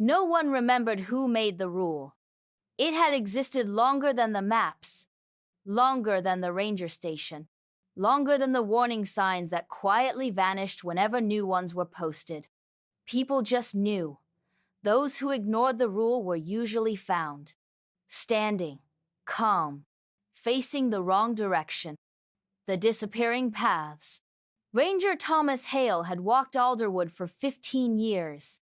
No one remembered who made the rule. It had existed longer than the maps, longer than the ranger station, longer than the warning signs that quietly vanished whenever new ones were posted. People just knew. Those who ignored the rule were usually found, standing, calm, facing the wrong direction. The disappearing paths. Ranger Thomas Hale had walked Alderwood for 15 years.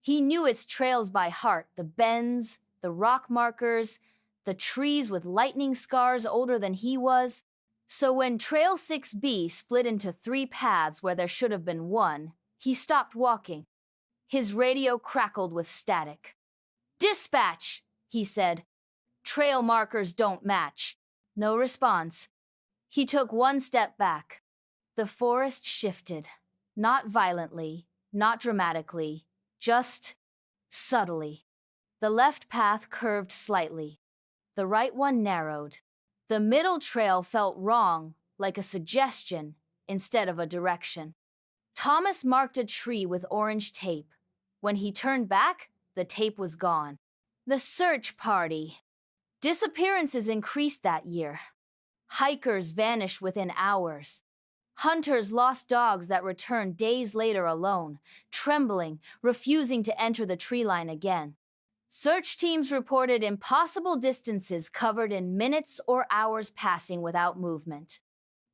He knew its trails by heart, the bends, the rock markers, the trees with lightning scars older than he was. So when Trail 6B split into 3 paths where there should have been 1, he stopped walking. His radio crackled with static. "Dispatch," he said. "Trail markers don't match." No response. He took 1 step back. The forest shifted. Not violently, not dramatically, just subtly. The left path curved slightly. The right one narrowed. The middle trail felt wrong, like a suggestion, instead of a direction. Thomas marked a tree with orange tape. When he turned back, the tape was gone. The search party. Disappearances increased that year. Hikers vanished within hours. Hunters lost dogs that returned days later alone, trembling, refusing to enter the tree line again. Search teams reported impossible distances covered in minutes or hours passing without movement.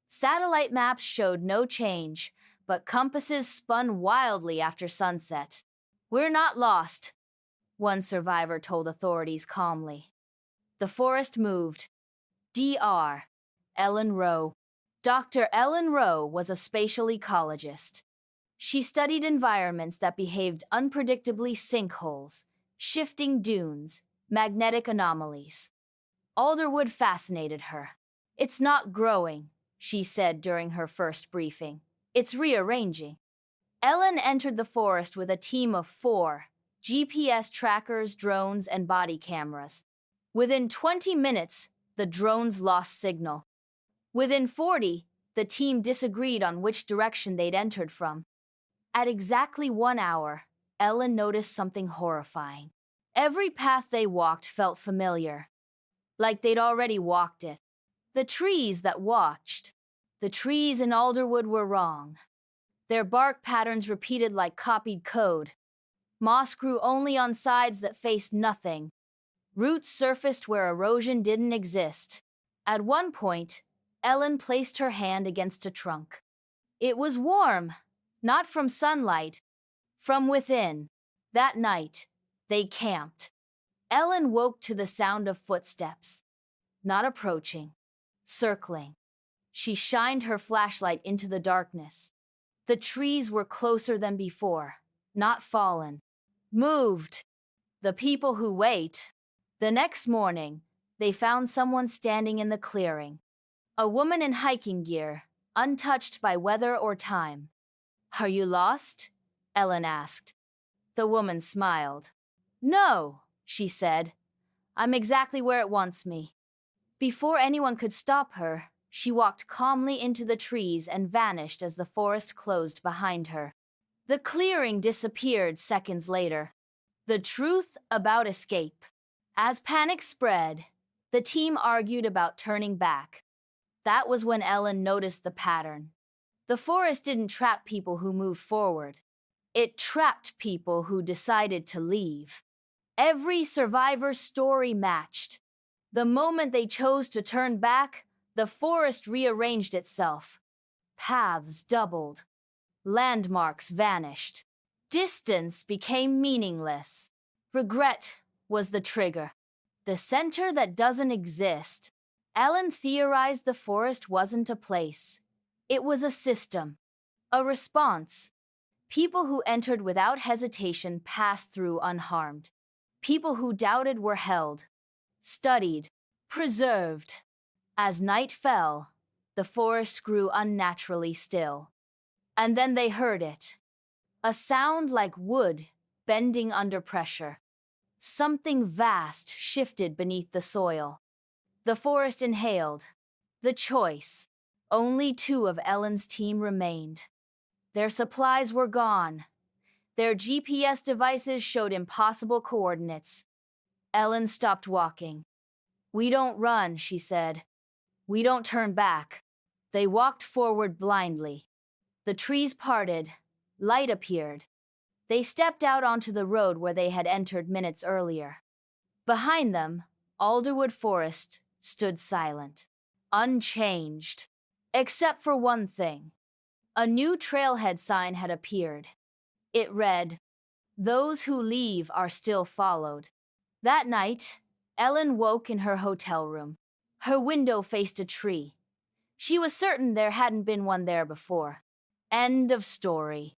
Satellite maps showed no change, but compasses spun wildly after sunset. "We're not lost," one survivor told authorities calmly. The forest moved. Dr. Ellen Rowe. Dr. Ellen Rowe was a spatial ecologist. She studied environments that behaved unpredictably: sinkholes, shifting dunes, magnetic anomalies. Alderwood fascinated her. "It's not growing," she said during her first briefing. "It's rearranging." Ellen entered the forest with a team of 4 GPS trackers, drones, and body cameras. Within 20 minutes, the drones lost signal. Within 40, the team disagreed on which direction they'd entered from. At exactly 1 hour, Ellen noticed something horrifying. Every path they walked felt familiar, like they'd already walked it. The trees that watched. The trees in Alderwood were wrong. Their bark patterns repeated like copied code. Moss grew only on sides that faced nothing. Roots surfaced where erosion didn't exist. At one point, Ellen placed her hand against a trunk. It was warm, not from sunlight, from within. That night, they camped. Ellen woke to the sound of footsteps. Not approaching, circling. She shined her flashlight into the darkness. The trees were closer than before, not fallen. Moved. The people who wait. The next morning, they found someone standing in the clearing. A woman in hiking gear, untouched by weather or time. "Are you lost?" Ellen asked. The woman smiled. "No," she said. "I'm exactly where it wants me." Before anyone could stop her, she walked calmly into the trees and vanished as the forest closed behind her. The clearing disappeared seconds later. The truth about escape. As panic spread, the team argued about turning back. That was when Ellen noticed the pattern. The forest didn't trap people who moved forward. It trapped people who decided to leave. Every survivor's story matched. The moment they chose to turn back, the forest rearranged itself. Paths doubled. Landmarks vanished. Distance became meaningless. Regret was the trigger. The center that doesn't exist. Ellen theorized the forest wasn't a place. It was a system. A response. People who entered without hesitation passed through unharmed. People who doubted were held, studied, preserved. As night fell, the forest grew unnaturally still. And then they heard it. A sound like wood bending under pressure. Something vast shifted beneath the soil. The forest inhaled. The choice. Only 2 of Ellen's team remained. Their supplies were gone. Their GPS devices showed impossible coordinates. Ellen stopped walking. "We don't run," she said. "We don't turn back." They walked forward blindly. The trees parted. Light appeared. They stepped out onto the road where they had entered minutes earlier. Behind them, Alderwood Forest stood silent, unchanged, except for one thing. A new trailhead sign had appeared. It read, "Those who leave are still followed." That night, Ellen woke in her hotel room. Her window faced a tree. She was certain there hadn't been one there before. End of story.